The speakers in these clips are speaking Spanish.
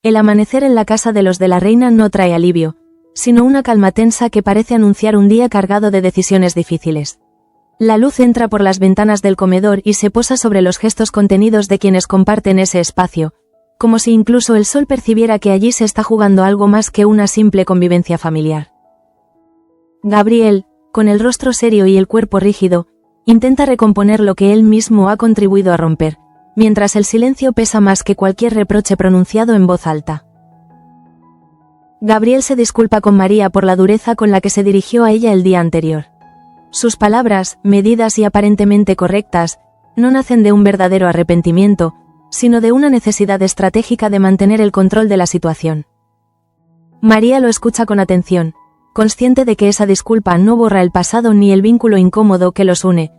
El amanecer en la casa de los de la reina no trae alivio, sino una calma tensa que parece anunciar un día cargado de decisiones difíciles. La luz entra por las ventanas del comedor y se posa sobre los gestos contenidos de quienes comparten ese espacio, como si incluso el sol percibiera que allí se está jugando algo más que una simple convivencia familiar. Gabriel, con el rostro serio y el cuerpo rígido, intenta recomponer lo que él mismo ha contribuido a romper, mientras el silencio pesa más que cualquier reproche pronunciado en voz alta. Gabriel se disculpa con María por la dureza con la que se dirigió a ella el día anterior. Sus palabras, medidas y aparentemente correctas, no nacen de un verdadero arrepentimiento, sino de una necesidad estratégica de mantener el control de la situación. María lo escucha con atención, consciente de que esa disculpa no borra el pasado ni el vínculo incómodo que los une,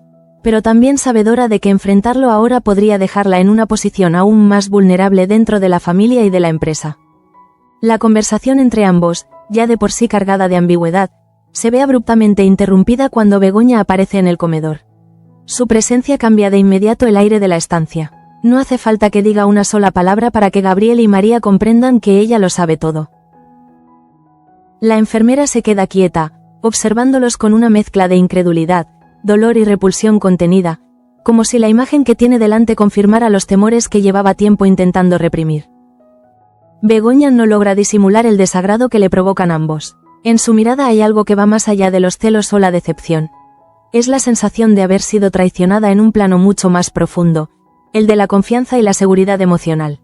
pero también sabedora de que enfrentarlo ahora podría dejarla en una posición aún más vulnerable dentro de la familia y de la empresa. La conversación entre ambos, ya de por sí cargada de ambigüedad, se ve abruptamente interrumpida cuando Begoña aparece en el comedor. Su presencia cambia de inmediato el aire de la estancia. No hace falta que diga una sola palabra para que Gabriel y María comprendan que ella lo sabe todo. La enfermera se queda quieta, observándolos con una mezcla de incredulidad, dolor y repulsión contenida, como si la imagen que tiene delante confirmara los temores que llevaba tiempo intentando reprimir. Begoña no logra disimular el desagrado que le provocan ambos. En su mirada hay algo que va más allá de los celos o la decepción. Es la sensación de haber sido traicionada en un plano mucho más profundo, el de la confianza y la seguridad emocional.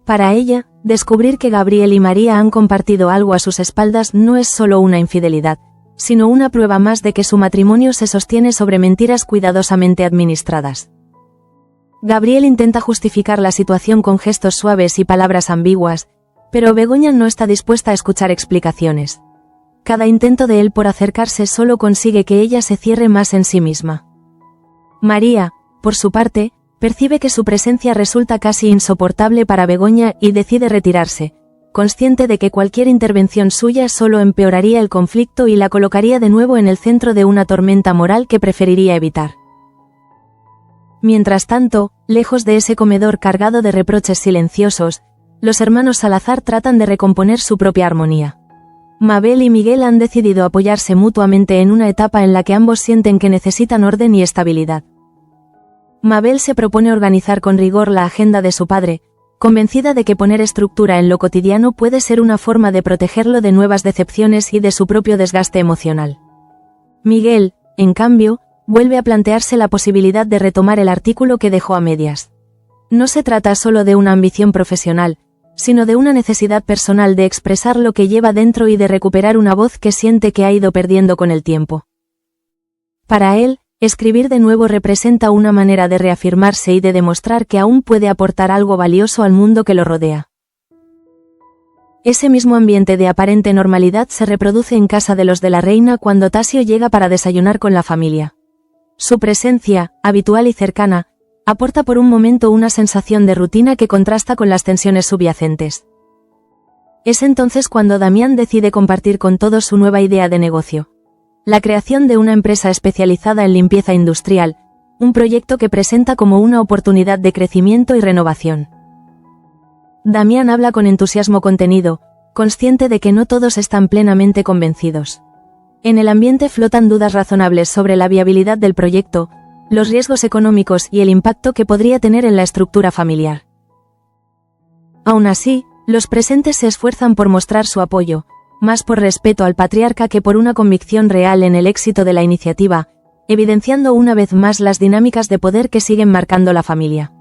Para ella, descubrir que Gabriel y María han compartido algo a sus espaldas no es solo una infidelidad, sino una prueba más de que su matrimonio se sostiene sobre mentiras cuidadosamente administradas. Gabriel intenta justificar la situación con gestos suaves y palabras ambiguas, pero Begoña no está dispuesta a escuchar explicaciones. Cada intento de él por acercarse solo consigue que ella se cierre más en sí misma. María, por su parte, percibe que su presencia resulta casi insoportable para Begoña y decide retirarse, consciente de que cualquier intervención suya solo empeoraría el conflicto y la colocaría de nuevo en el centro de una tormenta moral que preferiría evitar. Mientras tanto, lejos de ese comedor cargado de reproches silenciosos, los hermanos Salazar tratan de recomponer su propia armonía. Mabel y Miguel han decidido apoyarse mutuamente en una etapa en la que ambos sienten que necesitan orden y estabilidad. Mabel se propone organizar con rigor la agenda de su padre, convencida de que poner estructura en lo cotidiano puede ser una forma de protegerlo de nuevas decepciones y de su propio desgaste emocional. Miguel, en cambio, vuelve a plantearse la posibilidad de retomar el artículo que dejó a medias. No se trata solo de una ambición profesional, sino de una necesidad personal de expresar lo que lleva dentro y de recuperar una voz que siente que ha ido perdiendo con el tiempo. Para él, escribir de nuevo representa una manera de reafirmarse y de demostrar que aún puede aportar algo valioso al mundo que lo rodea. Ese mismo ambiente de aparente normalidad se reproduce en casa de los de la reina cuando Tasio llega para desayunar con la familia. Su presencia, habitual y cercana, aporta por un momento una sensación de rutina que contrasta con las tensiones subyacentes. Es entonces cuando Damián decide compartir con todos su nueva idea de negocio. La creación de una empresa especializada en limpieza industrial, un proyecto que presenta como una oportunidad de crecimiento y renovación. Damián habla con entusiasmo contenido, consciente de que no todos están plenamente convencidos. En el ambiente flotan dudas razonables sobre la viabilidad del proyecto, los riesgos económicos y el impacto que podría tener en la estructura familiar. Aún así, los presentes se esfuerzan por mostrar su apoyo, más por respeto al patriarca que por una convicción real en el éxito de la iniciativa, evidenciando una vez más las dinámicas de poder que siguen marcando la familia.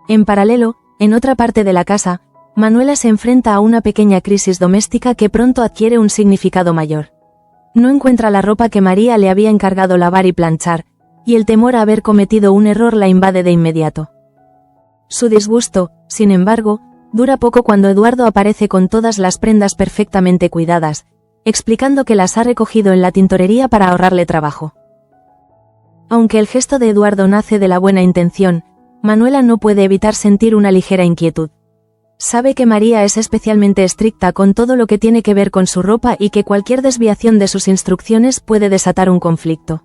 En paralelo, en otra parte de la casa, Manuela se enfrenta a una pequeña crisis doméstica que pronto adquiere un significado mayor. No encuentra la ropa que María le había encargado lavar y planchar, y el temor a haber cometido un error la invade de inmediato. Su disgusto, sin embargo, dura poco cuando Eduardo aparece con todas las prendas perfectamente cuidadas, explicando que las ha recogido en la tintorería para ahorrarle trabajo. Aunque el gesto de Eduardo nace de la buena intención, Manuela no puede evitar sentir una ligera inquietud. Sabe que María es especialmente estricta con todo lo que tiene que ver con su ropa y que cualquier desviación de sus instrucciones puede desatar un conflicto.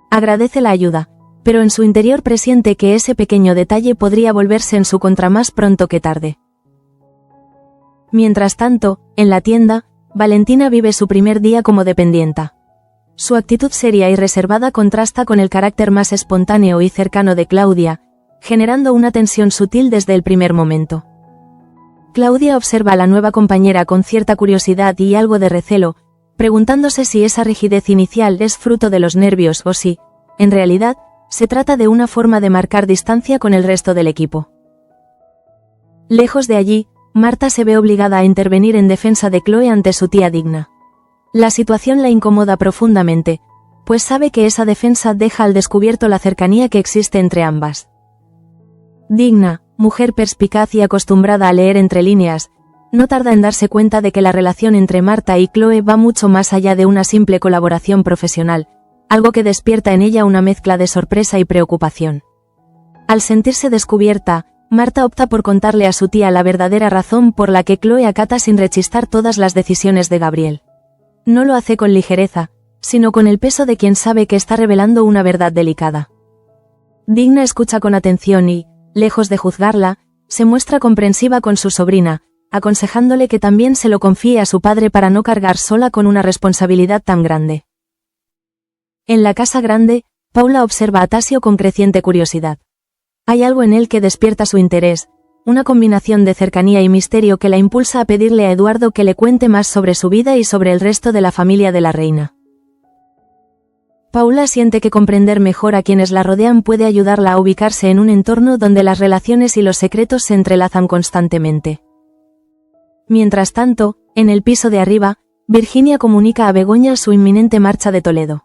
Agradece la ayuda, pero en su interior presiente que ese pequeño detalle podría volverse en su contra más pronto que tarde. Mientras tanto, en la tienda, Valentina vive su primer día como dependienta. Su actitud seria y reservada contrasta con el carácter más espontáneo y cercano de Claudia, generando una tensión sutil desde el primer momento. Claudia observa a la nueva compañera con cierta curiosidad y algo de recelo, preguntándose si esa rigidez inicial es fruto de los nervios o si, en realidad, se trata de una forma de marcar distancia con el resto del equipo. Lejos de allí, Marta se ve obligada a intervenir en defensa de Chloe ante su tía Digna. La situación la incomoda profundamente, pues sabe que esa defensa deja al descubierto la cercanía que existe entre ambas. Digna, mujer perspicaz y acostumbrada a leer entre líneas, no tarda en darse cuenta de que la relación entre Marta y Chloe va mucho más allá de una simple colaboración profesional, algo que despierta en ella una mezcla de sorpresa y preocupación. Al sentirse descubierta, Marta opta por contarle a su tía la verdadera razón por la que Chloe acata sin rechistar todas las decisiones de Gabriel. No lo hace con ligereza, sino con el peso de quien sabe que está revelando una verdad delicada. Digna escucha con atención y, lejos de juzgarla, se muestra comprensiva con su sobrina, aconsejándole que también se lo confíe a su padre para no cargar sola con una responsabilidad tan grande. En la casa grande, Paula observa a Tasio con creciente curiosidad. Hay algo en él que despierta su interés, una combinación de cercanía y misterio que la impulsa a pedirle a Eduardo que le cuente más sobre su vida y sobre el resto de la familia de la reina. Paula siente que comprender mejor a quienes la rodean puede ayudarla a ubicarse en un entorno donde las relaciones y los secretos se entrelazan constantemente. Mientras tanto, en el piso de arriba, Virginia comunica a Begoña su inminente marcha de Toledo.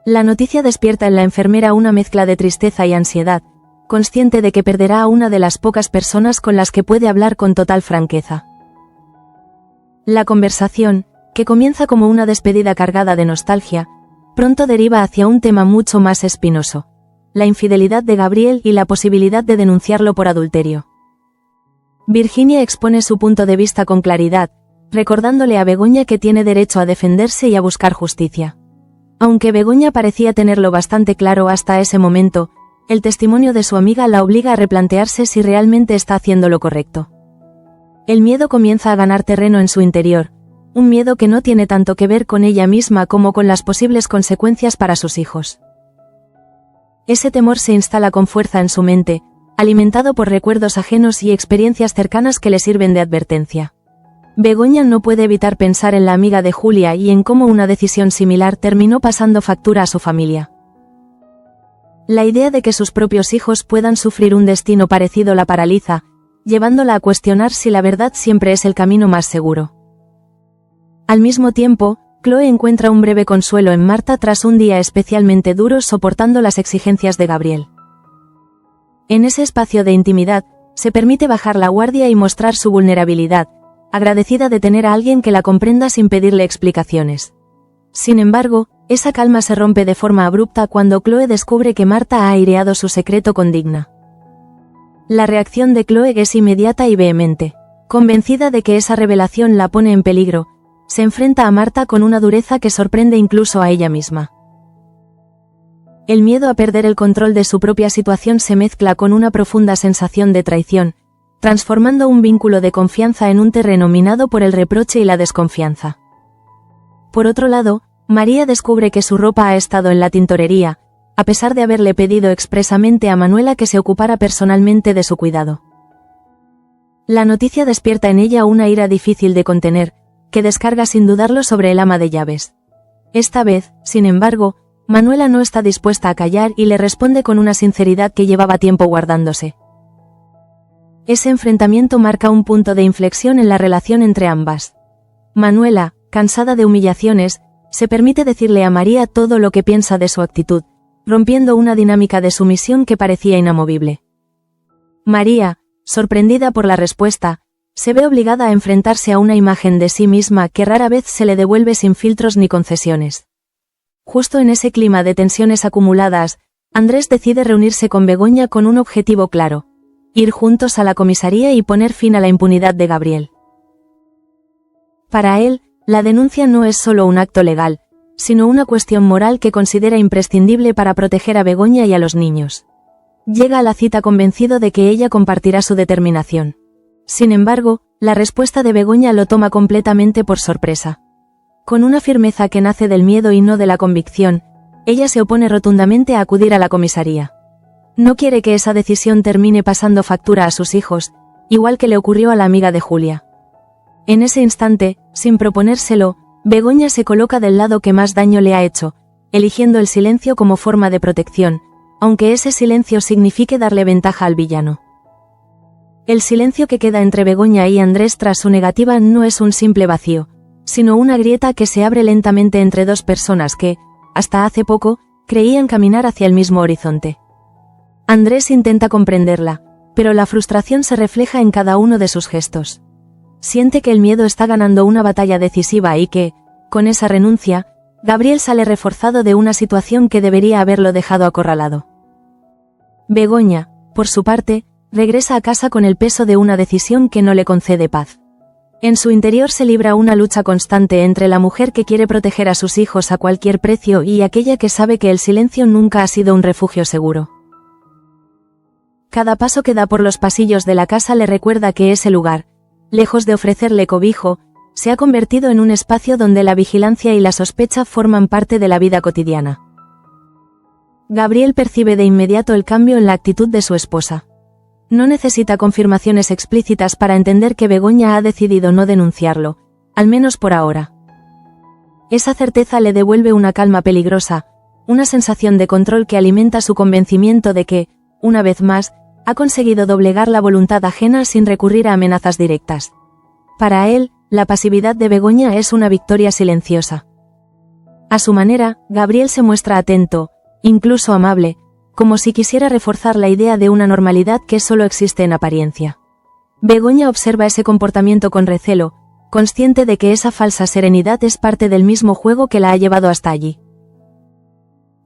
La noticia despierta en la enfermera una mezcla de tristeza y ansiedad, consciente de que perderá a una de las pocas personas con las que puede hablar con total franqueza. La conversación, que comienza como una despedida cargada de nostalgia, pronto deriva hacia un tema mucho más espinoso: la infidelidad de Gabriel y la posibilidad de denunciarlo por adulterio. Virginia expone su punto de vista con claridad, recordándole a Begoña que tiene derecho a defenderse y a buscar justicia. Aunque Begoña parecía tenerlo bastante claro hasta ese momento, el testimonio de su amiga la obliga a replantearse si realmente está haciendo lo correcto. El miedo comienza a ganar terreno en su interior, un miedo que no tiene tanto que ver con ella misma como con las posibles consecuencias para sus hijos. Ese temor se instala con fuerza en su mente, alimentado por recuerdos ajenos y experiencias cercanas que le sirven de advertencia. Begoña no puede evitar pensar en la amiga de Julia y en cómo una decisión similar terminó pasando factura a su familia. La idea de que sus propios hijos puedan sufrir un destino parecido la paraliza, llevándola a cuestionar si la verdad siempre es el camino más seguro. Al mismo tiempo, Chloe encuentra un breve consuelo en Marta tras un día especialmente duro soportando las exigencias de Gabriel. En ese espacio de intimidad, se permite bajar la guardia y mostrar su vulnerabilidad, agradecida de tener a alguien que la comprenda sin pedirle explicaciones. Sin embargo, esa calma se rompe de forma abrupta cuando Chloe descubre que Marta ha aireado su secreto con Digna. La reacción de Chloe es inmediata y vehemente. Convencida de que esa revelación la pone en peligro, se enfrenta a Marta con una dureza que sorprende incluso a ella misma. El miedo a perder el control de su propia situación se mezcla con una profunda sensación de traición, transformando un vínculo de confianza en un terreno minado por el reproche y la desconfianza. Por otro lado, María descubre que su ropa ha estado en la tintorería, a pesar de haberle pedido expresamente a Manuela que se ocupara personalmente de su cuidado. La noticia despierta en ella una ira difícil de contener, que descarga sin dudarlo sobre el ama de llaves. Esta vez, sin embargo, Manuela no está dispuesta a callar y le responde con una sinceridad que llevaba tiempo guardándose. Ese enfrentamiento marca un punto de inflexión en la relación entre ambas. Manuela, cansada de humillaciones, se permite decirle a María todo lo que piensa de su actitud, rompiendo una dinámica de sumisión que parecía inamovible. María, sorprendida por la respuesta, se ve obligada a enfrentarse a una imagen de sí misma que rara vez se le devuelve sin filtros ni concesiones. Justo en ese clima de tensiones acumuladas, Andrés decide reunirse con Begoña con un objetivo claro: ir juntos a la comisaría y poner fin a la impunidad de Gabriel. Para él, la denuncia no es solo un acto legal, sino una cuestión moral que considera imprescindible para proteger a Begoña y a los niños. Llega a la cita convencido de que ella compartirá su determinación. Sin embargo, la respuesta de Begoña lo toma completamente por sorpresa. Con una firmeza que nace del miedo y no de la convicción, ella se opone rotundamente a acudir a la comisaría. No quiere que esa decisión termine pasando factura a sus hijos, igual que le ocurrió a la amiga de Julia. En ese instante, sin proponérselo, Begoña se coloca del lado que más daño le ha hecho, eligiendo el silencio como forma de protección, aunque ese silencio signifique darle ventaja al villano. El silencio que queda entre Begoña y Andrés tras su negativa no es un simple vacío, sino una grieta que se abre lentamente entre dos personas que, hasta hace poco, creían caminar hacia el mismo horizonte. Andrés intenta comprenderla, pero la frustración se refleja en cada uno de sus gestos. Siente que el miedo está ganando una batalla decisiva y que, con esa renuncia, Gabriel sale reforzado de una situación que debería haberlo dejado acorralado. Begoña, por su parte, regresa a casa con el peso de una decisión que no le concede paz. En su interior se libra una lucha constante entre la mujer que quiere proteger a sus hijos a cualquier precio y aquella que sabe que el silencio nunca ha sido un refugio seguro. Cada paso que da por los pasillos de la casa le recuerda que ese lugar, lejos de ofrecerle cobijo, se ha convertido en un espacio donde la vigilancia y la sospecha forman parte de la vida cotidiana. Gabriel percibe de inmediato el cambio en la actitud de su esposa. No necesita confirmaciones explícitas para entender que Begoña ha decidido no denunciarlo, al menos por ahora. Esa certeza le devuelve una calma peligrosa, una sensación de control que alimenta su convencimiento de que, una vez más, ha conseguido doblegar la voluntad ajena sin recurrir a amenazas directas. Para él, la pasividad de Begoña es una victoria silenciosa. A su manera, Gabriel se muestra atento, incluso amable, como si quisiera reforzar la idea de una normalidad que solo existe en apariencia. Begoña observa ese comportamiento con recelo, consciente de que esa falsa serenidad es parte del mismo juego que la ha llevado hasta allí.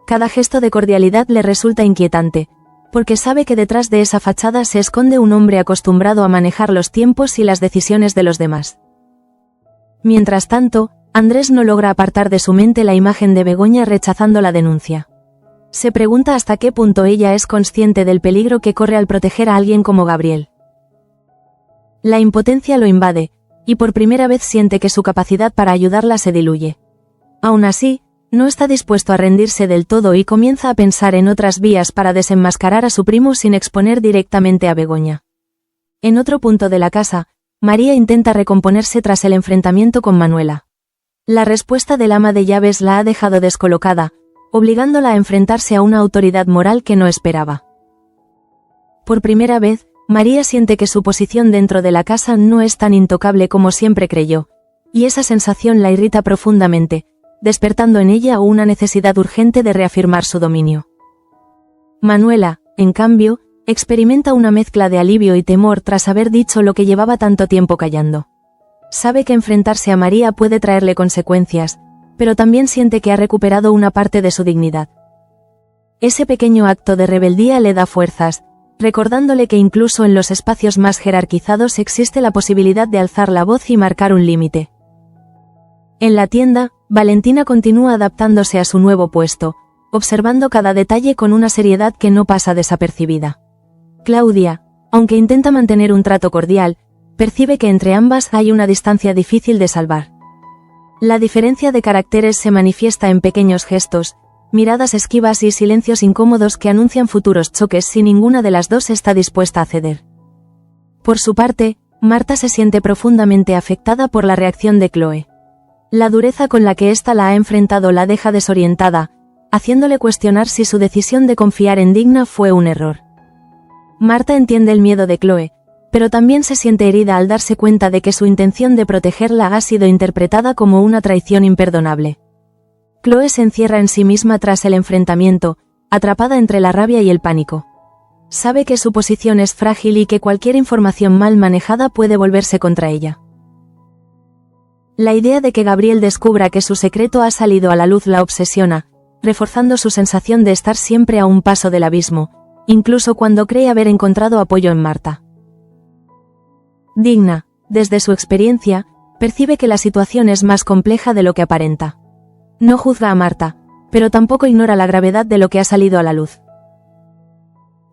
Cada gesto de cordialidad le resulta inquietante, porque sabe que detrás de esa fachada se esconde un hombre acostumbrado a manejar los tiempos y las decisiones de los demás. Mientras tanto, Andrés no logra apartar de su mente la imagen de Begoña rechazando la denuncia. Se pregunta hasta qué punto ella es consciente del peligro que corre al proteger a alguien como Gabriel. La impotencia lo invade, y por primera vez siente que su capacidad para ayudarla se diluye. Aún así, no está dispuesto a rendirse del todo y comienza a pensar en otras vías para desenmascarar a su primo sin exponer directamente a Begoña. En otro punto de la casa, María intenta recomponerse tras el enfrentamiento con Manuela. La respuesta del ama de llaves la ha dejado descolocada, obligándola a enfrentarse a una autoridad moral que no esperaba. Por primera vez, María siente que su posición dentro de la casa no es tan intocable como siempre creyó, y esa sensación la irrita profundamente, despertando en ella una necesidad urgente de reafirmar su dominio. Manuela, en cambio, experimenta una mezcla de alivio y temor tras haber dicho lo que llevaba tanto tiempo callando. Sabe que enfrentarse a María puede traerle consecuencias, pero también siente que ha recuperado una parte de su dignidad. Ese pequeño acto de rebeldía le da fuerzas, recordándole que incluso en los espacios más jerarquizados existe la posibilidad de alzar la voz y marcar un límite. En la tienda, Valentina continúa adaptándose a su nuevo puesto, observando cada detalle con una seriedad que no pasa desapercibida. Claudia, aunque intenta mantener un trato cordial, percibe que entre ambas hay una distancia difícil de salvar. La diferencia de caracteres se manifiesta en pequeños gestos, miradas esquivas y silencios incómodos que anuncian futuros choques si ninguna de las dos está dispuesta a ceder. Por su parte, Marta se siente profundamente afectada por la reacción de Chloe. La dureza con la que ésta la ha enfrentado la deja desorientada, haciéndole cuestionar si su decisión de confiar en Digna fue un error. Marta entiende el miedo de Chloe, pero también se siente herida al darse cuenta de que su intención de protegerla ha sido interpretada como una traición imperdonable. Chloe se encierra en sí misma tras el enfrentamiento, atrapada entre la rabia y el pánico. Sabe que su posición es frágil y que cualquier información mal manejada puede volverse contra ella. La idea de que Gabriel descubra que su secreto ha salido a la luz la obsesiona, reforzando su sensación de estar siempre a un paso del abismo, incluso cuando cree haber encontrado apoyo en Marta. Digna, desde su experiencia, percibe que la situación es más compleja de lo que aparenta. No juzga a Marta, pero tampoco ignora la gravedad de lo que ha salido a la luz.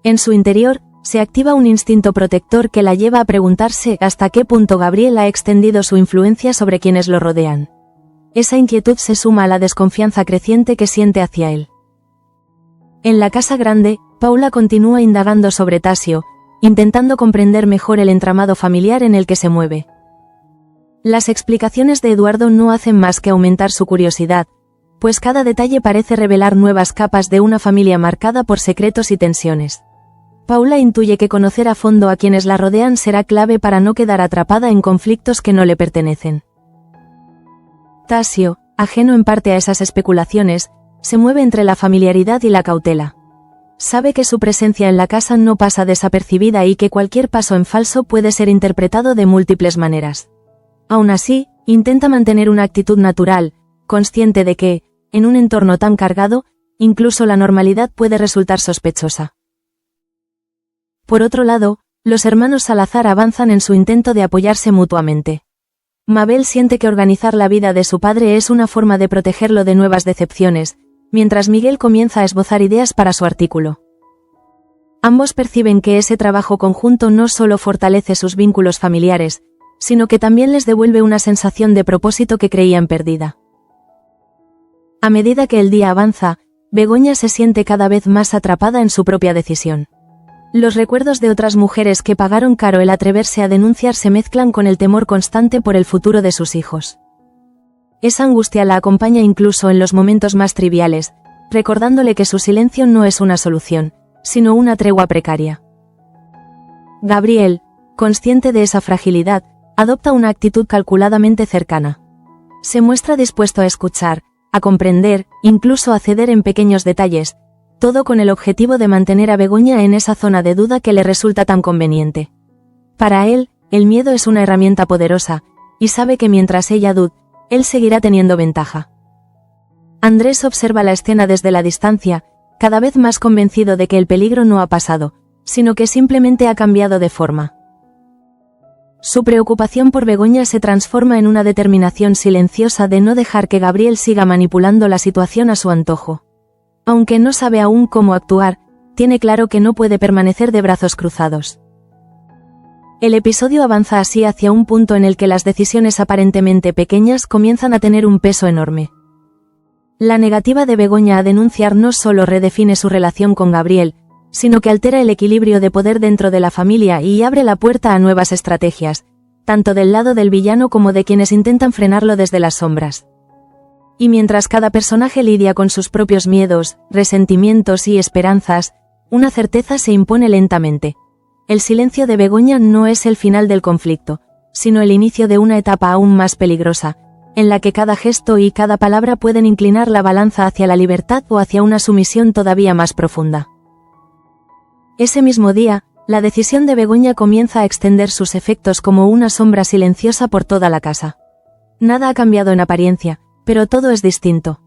En su interior, se activa un instinto protector que la lleva a preguntarse hasta qué punto Gabriel ha extendido su influencia sobre quienes lo rodean. Esa inquietud se suma a la desconfianza creciente que siente hacia él. En la casa grande, Paula continúa indagando sobre Tasio, intentando comprender mejor el entramado familiar en el que se mueve. Las explicaciones de Eduardo no hacen más que aumentar su curiosidad, pues cada detalle parece revelar nuevas capas de una familia marcada por secretos y tensiones. Paula intuye que conocer a fondo a quienes la rodean será clave para no quedar atrapada en conflictos que no le pertenecen. Tasio, ajeno en parte a esas especulaciones, se mueve entre la familiaridad y la cautela. Sabe que su presencia en la casa no pasa desapercibida y que cualquier paso en falso puede ser interpretado de múltiples maneras. Aún así, intenta mantener una actitud natural, consciente de que, en un entorno tan cargado, incluso la normalidad puede resultar sospechosa. Por otro lado, los hermanos Salazar avanzan en su intento de apoyarse mutuamente. Mabel siente que organizar la vida de su padre es una forma de protegerlo de nuevas decepciones, mientras Miguel comienza a esbozar ideas para su artículo. Ambos perciben que ese trabajo conjunto no solo fortalece sus vínculos familiares, sino que también les devuelve una sensación de propósito que creían perdida. A medida que el día avanza, Begoña se siente cada vez más atrapada en su propia decisión. Los recuerdos de otras mujeres que pagaron caro el atreverse a denunciar se mezclan con el temor constante por el futuro de sus hijos. Esa angustia la acompaña incluso en los momentos más triviales, recordándole que su silencio no es una solución, sino una tregua precaria. Gabriel, consciente de esa fragilidad, adopta una actitud calculadamente cercana. Se muestra dispuesto a escuchar, a comprender, incluso a ceder en pequeños detalles, todo con el objetivo de mantener a Begoña en esa zona de duda que le resulta tan conveniente. Para él, el miedo es una herramienta poderosa, y sabe que mientras ella dude, él seguirá teniendo ventaja. Andrés observa la escena desde la distancia, cada vez más convencido de que el peligro no ha pasado, sino que simplemente ha cambiado de forma. Su preocupación por Begoña se transforma en una determinación silenciosa de no dejar que Gabriel siga manipulando la situación a su antojo. Aunque no sabe aún cómo actuar, tiene claro que no puede permanecer de brazos cruzados. El episodio avanza así hacia un punto en el que las decisiones aparentemente pequeñas comienzan a tener un peso enorme. La negativa de Begoña a denunciar no solo redefine su relación con Gabriel, sino que altera el equilibrio de poder dentro de la familia y abre la puerta a nuevas estrategias, tanto del lado del villano como de quienes intentan frenarlo desde las sombras. Y mientras cada personaje lidia con sus propios miedos, resentimientos y esperanzas, una certeza se impone lentamente. El silencio de Begoña no es el final del conflicto, sino el inicio de una etapa aún más peligrosa, en la que cada gesto y cada palabra pueden inclinar la balanza hacia la libertad o hacia una sumisión todavía más profunda. Ese mismo día, la decisión de Begoña comienza a extender sus efectos como una sombra silenciosa por toda la casa. Nada ha cambiado en apariencia, pero todo es distinto.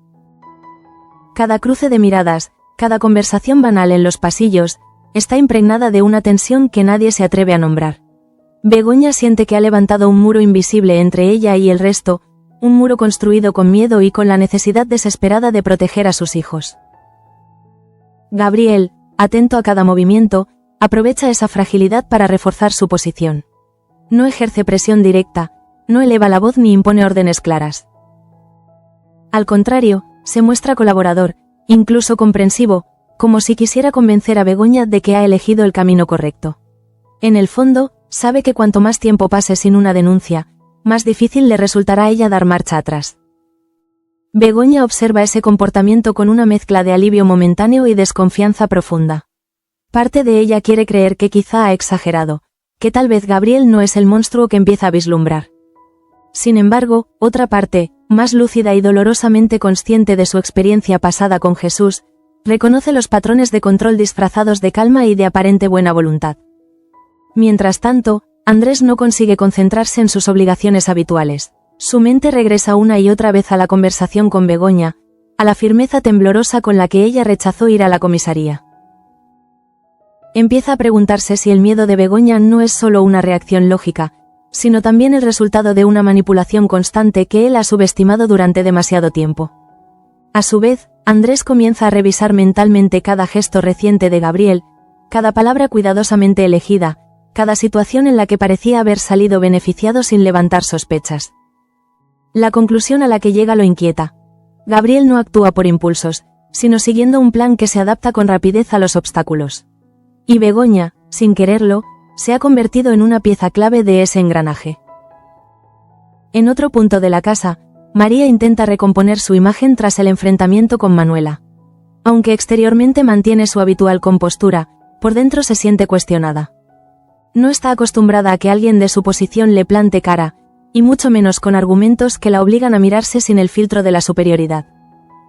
Cada cruce de miradas, cada conversación banal en los pasillos, está impregnada de una tensión que nadie se atreve a nombrar. Begoña siente que ha levantado un muro invisible entre ella y el resto, un muro construido con miedo y con la necesidad desesperada de proteger a sus hijos. Gabriel, atento a cada movimiento, aprovecha esa fragilidad para reforzar su posición. No ejerce presión directa, no eleva la voz ni impone órdenes claras. Al contrario, se muestra colaborador, incluso comprensivo, como si quisiera convencer a Begoña de que ha elegido el camino correcto. En el fondo, sabe que cuanto más tiempo pase sin una denuncia, más difícil le resultará a ella dar marcha atrás. Begoña observa ese comportamiento con una mezcla de alivio momentáneo y desconfianza profunda. Parte de ella quiere creer que quizá ha exagerado, que tal vez Gabriel no es el monstruo que empieza a vislumbrar. Sin embargo, otra parte, más lúcida y dolorosamente consciente de su experiencia pasada con Jesús, reconoce los patrones de control disfrazados de calma y de aparente buena voluntad. Mientras tanto, Andrés no consigue concentrarse en sus obligaciones habituales. Su mente regresa una y otra vez a la conversación con Begoña, a la firmeza temblorosa con la que ella rechazó ir a la comisaría. Empieza a preguntarse si el miedo de Begoña no es solo una reacción lógica, sino también el resultado de una manipulación constante que él ha subestimado durante demasiado tiempo. A su vez, Andrés comienza a revisar mentalmente cada gesto reciente de Gabriel, cada palabra cuidadosamente elegida, cada situación en la que parecía haber salido beneficiado sin levantar sospechas. La conclusión a la que llega lo inquieta. Gabriel no actúa por impulsos, sino siguiendo un plan que se adapta con rapidez a los obstáculos. Y Begoña, sin quererlo, se ha convertido en una pieza clave de ese engranaje. En otro punto de la casa, María intenta recomponer su imagen tras el enfrentamiento con Manuela. Aunque exteriormente mantiene su habitual compostura, por dentro se siente cuestionada. No está acostumbrada a que alguien de su posición le plante cara, y mucho menos con argumentos que la obligan a mirarse sin el filtro de la superioridad.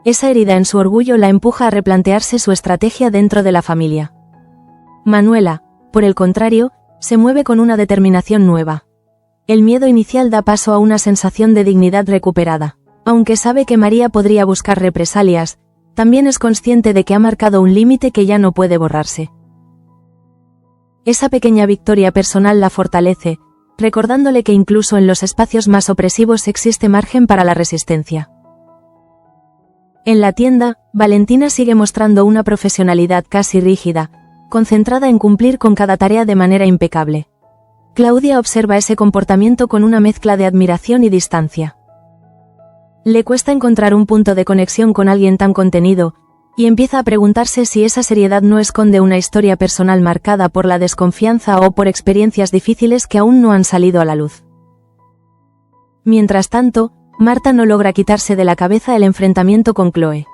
Esa herida en su orgullo la empuja a replantearse su estrategia dentro de la familia. Manuela, por el contrario, se mueve con una determinación nueva. El miedo inicial da paso a una sensación de dignidad recuperada. Aunque sabe que María podría buscar represalias, también es consciente de que ha marcado un límite que ya no puede borrarse. Esa pequeña victoria personal la fortalece, recordándole que incluso en los espacios más opresivos existe margen para la resistencia. En la tienda, Valentina sigue mostrando una profesionalidad casi rígida, concentrada en cumplir con cada tarea de manera impecable. Claudia observa ese comportamiento con una mezcla de admiración y distancia. Le cuesta encontrar un punto de conexión con alguien tan contenido, y empieza a preguntarse si esa seriedad no esconde una historia personal marcada por la desconfianza o por experiencias difíciles que aún no han salido a la luz. Mientras tanto, Marta no logra quitarse de la cabeza el enfrentamiento con Chloe.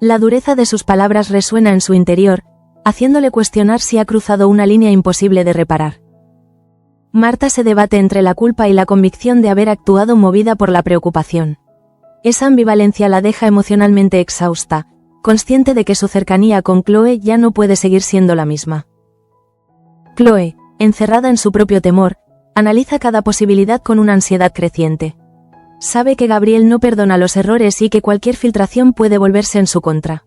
La dureza de sus palabras resuena en su interior, haciéndole cuestionar si ha cruzado una línea imposible de reparar. Marta se debate entre la culpa y la convicción de haber actuado movida por la preocupación. Esa ambivalencia la deja emocionalmente exhausta, consciente de que su cercanía con Chloe ya no puede seguir siendo la misma. Chloe, encerrada en su propio temor, analiza cada posibilidad con una ansiedad creciente. Sabe que Gabriel no perdona los errores y que cualquier filtración puede volverse en su contra.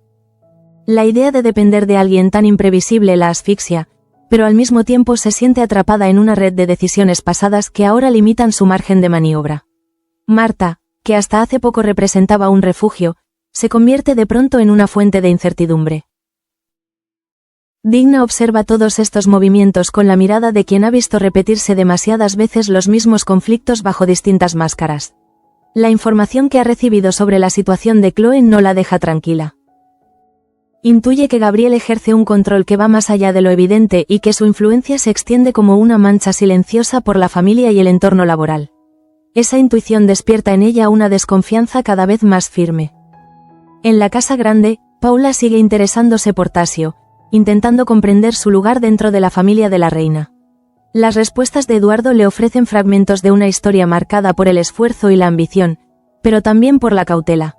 La idea de depender de alguien tan imprevisible la asfixia, pero al mismo tiempo se siente atrapada en una red de decisiones pasadas que ahora limitan su margen de maniobra. Marta, que hasta hace poco representaba un refugio, se convierte de pronto en una fuente de incertidumbre. Digna observa todos estos movimientos con la mirada de quien ha visto repetirse demasiadas veces los mismos conflictos bajo distintas máscaras. La información que ha recibido sobre la situación de Chloe no la deja tranquila. Intuye que Gabriel ejerce un control que va más allá de lo evidente y que su influencia se extiende como una mancha silenciosa por la familia y el entorno laboral. Esa intuición despierta en ella una desconfianza cada vez más firme. En la casa grande, Paula sigue interesándose por Tasio, intentando comprender su lugar dentro de la familia de la reina. Las respuestas de Eduardo le ofrecen fragmentos de una historia marcada por el esfuerzo y la ambición, pero también por la cautela.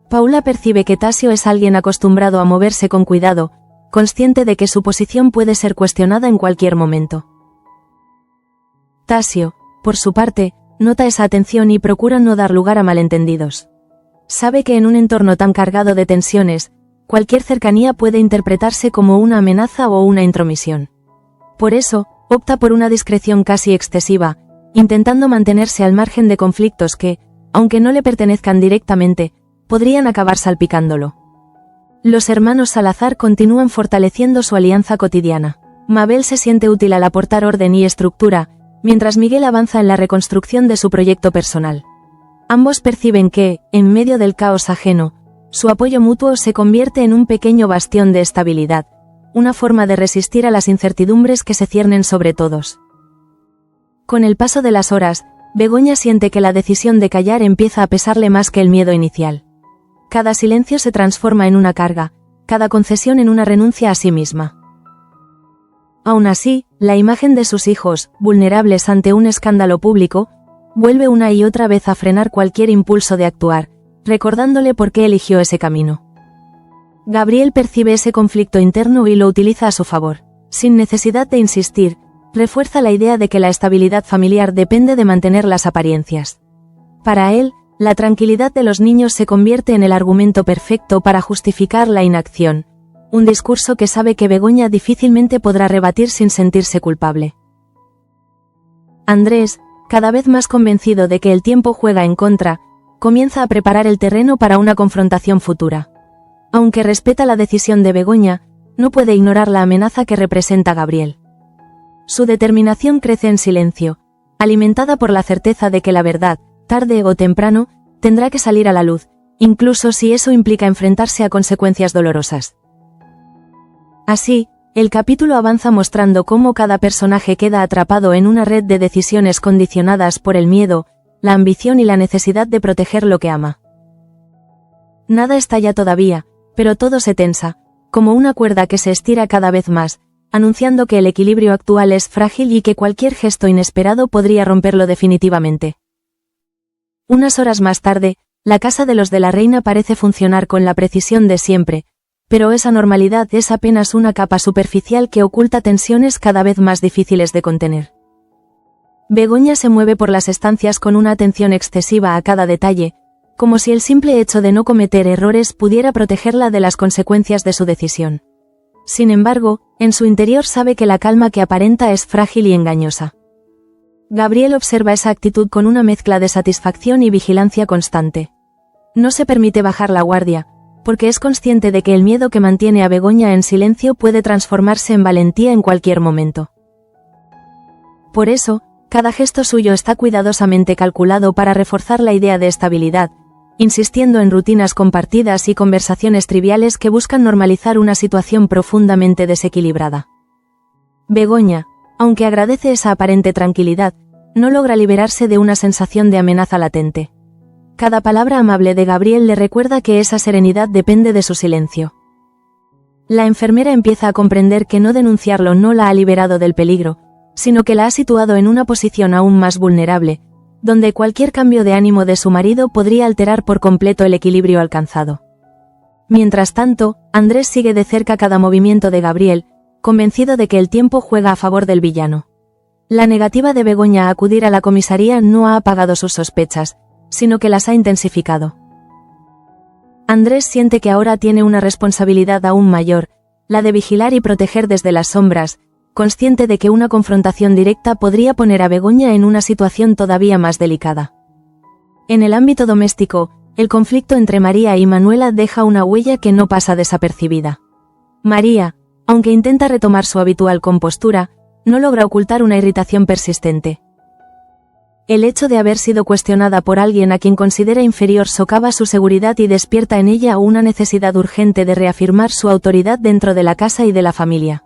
Paula percibe que Tasio es alguien acostumbrado a moverse con cuidado, consciente de que su posición puede ser cuestionada en cualquier momento. Tasio, por su parte, nota esa atención y procura no dar lugar a malentendidos. Sabe que en un entorno tan cargado de tensiones, cualquier cercanía puede interpretarse como una amenaza o una intromisión. Por eso, opta por una discreción casi excesiva, intentando mantenerse al margen de conflictos que, aunque no le pertenezcan directamente, podrían acabar salpicándolo. Los hermanos Salazar continúan fortaleciendo su alianza cotidiana. Mabel se siente útil al aportar orden y estructura, mientras Miguel avanza en la reconstrucción de su proyecto personal. Ambos perciben que, en medio del caos ajeno, su apoyo mutuo se convierte en un pequeño bastión de estabilidad, una forma de resistir a las incertidumbres que se ciernen sobre todos. Con el paso de las horas, Begoña siente que la decisión de callar empieza a pesarle más que el miedo inicial. Cada silencio se transforma en una carga, cada concesión en una renuncia a sí misma. Aún así, la imagen de sus hijos, vulnerables ante un escándalo público, vuelve una y otra vez a frenar cualquier impulso de actuar, recordándole por qué eligió ese camino. Gabriel percibe ese conflicto interno y lo utiliza a su favor. Sin necesidad de insistir, refuerza la idea de que la estabilidad familiar depende de mantener las apariencias. Para él, la tranquilidad de los niños se convierte en el argumento perfecto para justificar la inacción, un discurso que sabe que Begoña difícilmente podrá rebatir sin sentirse culpable. Andrés, cada vez más convencido de que el tiempo juega en contra, comienza a preparar el terreno para una confrontación futura. Aunque respeta la decisión de Begoña, no puede ignorar la amenaza que representa Gabriel. Su determinación crece en silencio, alimentada por la certeza de que la verdad, tarde o temprano, tendrá que salir a la luz, incluso si eso implica enfrentarse a consecuencias dolorosas. Así, el capítulo avanza mostrando cómo cada personaje queda atrapado en una red de decisiones condicionadas por el miedo, la ambición y la necesidad de proteger lo que ama. Nada estalla todavía, pero todo se tensa, como una cuerda que se estira cada vez más, anunciando que el equilibrio actual es frágil y que cualquier gesto inesperado podría romperlo definitivamente. Unas horas más tarde, la casa de los de la reina parece funcionar con la precisión de siempre, pero esa normalidad es apenas una capa superficial que oculta tensiones cada vez más difíciles de contener. Begoña se mueve por las estancias con una atención excesiva a cada detalle, como si el simple hecho de no cometer errores pudiera protegerla de las consecuencias de su decisión. Sin embargo, en su interior sabe que la calma que aparenta es frágil y engañosa. Gabriel observa esa actitud con una mezcla de satisfacción y vigilancia constante. No se permite bajar la guardia, porque es consciente de que el miedo que mantiene a Begoña en silencio puede transformarse en valentía en cualquier momento. Por eso, cada gesto suyo está cuidadosamente calculado para reforzar la idea de estabilidad, insistiendo en rutinas compartidas y conversaciones triviales que buscan normalizar una situación profundamente desequilibrada. Begoña, aunque agradece esa aparente tranquilidad, no logra liberarse de una sensación de amenaza latente. Cada palabra amable de Gabriel le recuerda que esa serenidad depende de su silencio. La enfermera empieza a comprender que no denunciarlo no la ha liberado del peligro, sino que la ha situado en una posición aún más vulnerable, donde cualquier cambio de ánimo de su marido podría alterar por completo el equilibrio alcanzado. Mientras tanto, Andrés sigue de cerca cada movimiento de Gabriel, convencido de que el tiempo juega a favor del villano. La negativa de Begoña a acudir a la comisaría no ha apagado sus sospechas, sino que las ha intensificado. Andrés siente que ahora tiene una responsabilidad aún mayor, la de vigilar y proteger desde las sombras, consciente de que una confrontación directa podría poner a Begoña en una situación todavía más delicada. En el ámbito doméstico, el conflicto entre María y Manuela deja una huella que no pasa desapercibida. María, aunque intenta retomar su habitual compostura, no logra ocultar una irritación persistente. El hecho de haber sido cuestionada por alguien a quien considera inferior socava su seguridad y despierta en ella una necesidad urgente de reafirmar su autoridad dentro de la casa y de la familia.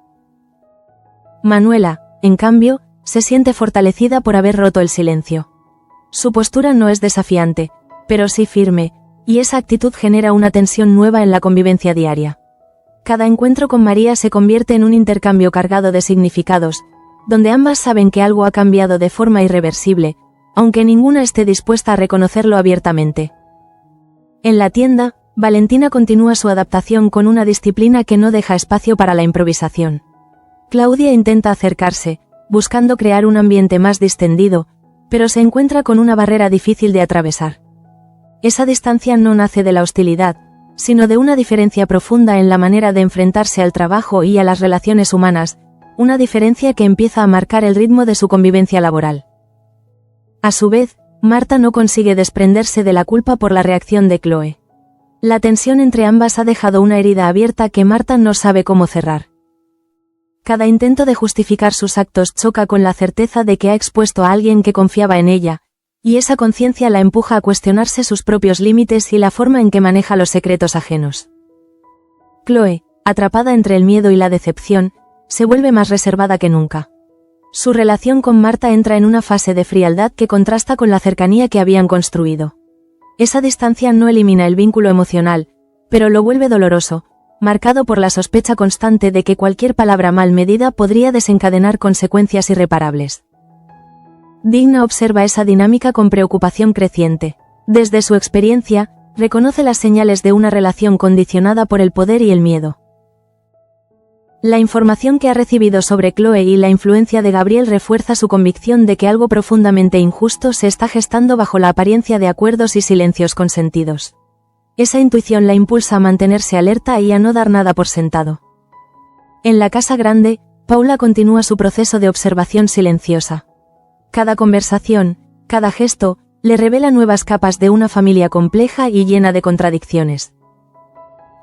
Manuela, en cambio, se siente fortalecida por haber roto el silencio. Su postura no es desafiante, pero sí firme, y esa actitud genera una tensión nueva en la convivencia diaria. Cada encuentro con María se convierte en un intercambio cargado de significados, donde ambas saben que algo ha cambiado de forma irreversible, aunque ninguna esté dispuesta a reconocerlo abiertamente. En la tienda, Valentina continúa su adaptación con una disciplina que no deja espacio para la improvisación. Claudia intenta acercarse, buscando crear un ambiente más distendido, pero se encuentra con una barrera difícil de atravesar. Esa distancia no nace de la hostilidad, sino de una diferencia profunda en la manera de enfrentarse al trabajo y a las relaciones humanas, una diferencia que empieza a marcar el ritmo de su convivencia laboral. A su vez, Marta no consigue desprenderse de la culpa por la reacción de Chloe. La tensión entre ambas ha dejado una herida abierta que Marta no sabe cómo cerrar. Cada intento de justificar sus actos choca con la certeza de que ha expuesto a alguien que confiaba en ella, y esa conciencia la empuja a cuestionarse sus propios límites y la forma en que maneja los secretos ajenos. Chloe, atrapada entre el miedo y la decepción, se vuelve más reservada que nunca. Su relación con Marta entra en una fase de frialdad que contrasta con la cercanía que habían construido. Esa distancia no elimina el vínculo emocional, pero lo vuelve doloroso, marcado por la sospecha constante de que cualquier palabra mal medida podría desencadenar consecuencias irreparables. Digna observa esa dinámica con preocupación creciente. Desde su experiencia, reconoce las señales de una relación condicionada por el poder y el miedo. La información que ha recibido sobre Chloe y la influencia de Gabriel refuerza su convicción de que algo profundamente injusto se está gestando bajo la apariencia de acuerdos y silencios consentidos. Esa intuición la impulsa a mantenerse alerta y a no dar nada por sentado. En la casa grande, Paula continúa su proceso de observación silenciosa. Cada conversación, cada gesto, le revela nuevas capas de una familia compleja y llena de contradicciones.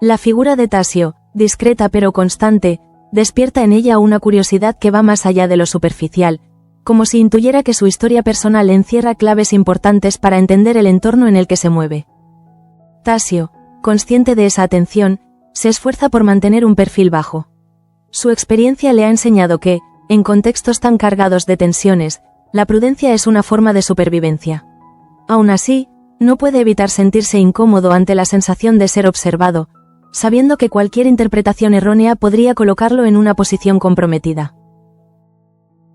La figura de Tasio, discreta pero constante, despierta en ella una curiosidad que va más allá de lo superficial, como si intuyera que su historia personal encierra claves importantes para entender el entorno en el que se mueve. Tasio, consciente de esa atención, se esfuerza por mantener un perfil bajo. Su experiencia le ha enseñado que, en contextos tan cargados de tensiones, la prudencia es una forma de supervivencia. Aún así, no puede evitar sentirse incómodo ante la sensación de ser observado, sabiendo que cualquier interpretación errónea podría colocarlo en una posición comprometida.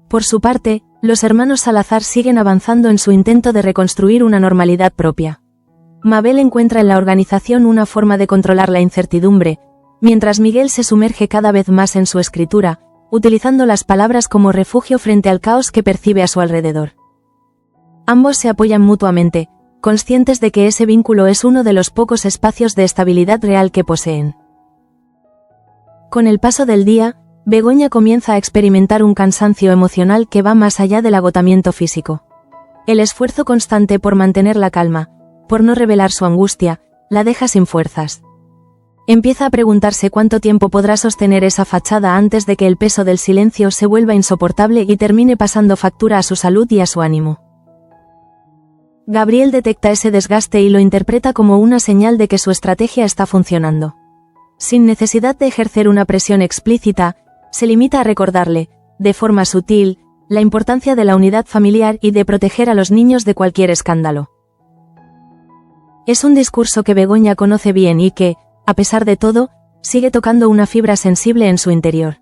Por su parte, los hermanos Salazar siguen avanzando en su intento de reconstruir una normalidad propia. Mabel encuentra en la organización una forma de controlar la incertidumbre, mientras Miguel se sumerge cada vez más en su escritura, utilizando las palabras como refugio frente al caos que percibe a su alrededor. Ambos se apoyan mutuamente, conscientes de que ese vínculo es uno de los pocos espacios de estabilidad real que poseen. Con el paso del día, Begoña comienza a experimentar un cansancio emocional que va más allá del agotamiento físico. El esfuerzo constante por mantener la calma, por no revelar su angustia, la deja sin fuerzas. Empieza a preguntarse cuánto tiempo podrá sostener esa fachada antes de que el peso del silencio se vuelva insoportable y termine pasando factura a su salud y a su ánimo. Gabriel detecta ese desgaste y lo interpreta como una señal de que su estrategia está funcionando. Sin necesidad de ejercer una presión explícita, se limita a recordarle, de forma sutil, la importancia de la unidad familiar y de proteger a los niños de cualquier escándalo. Es un discurso que Begoña conoce bien y que, a pesar de todo, sigue tocando una fibra sensible en su interior.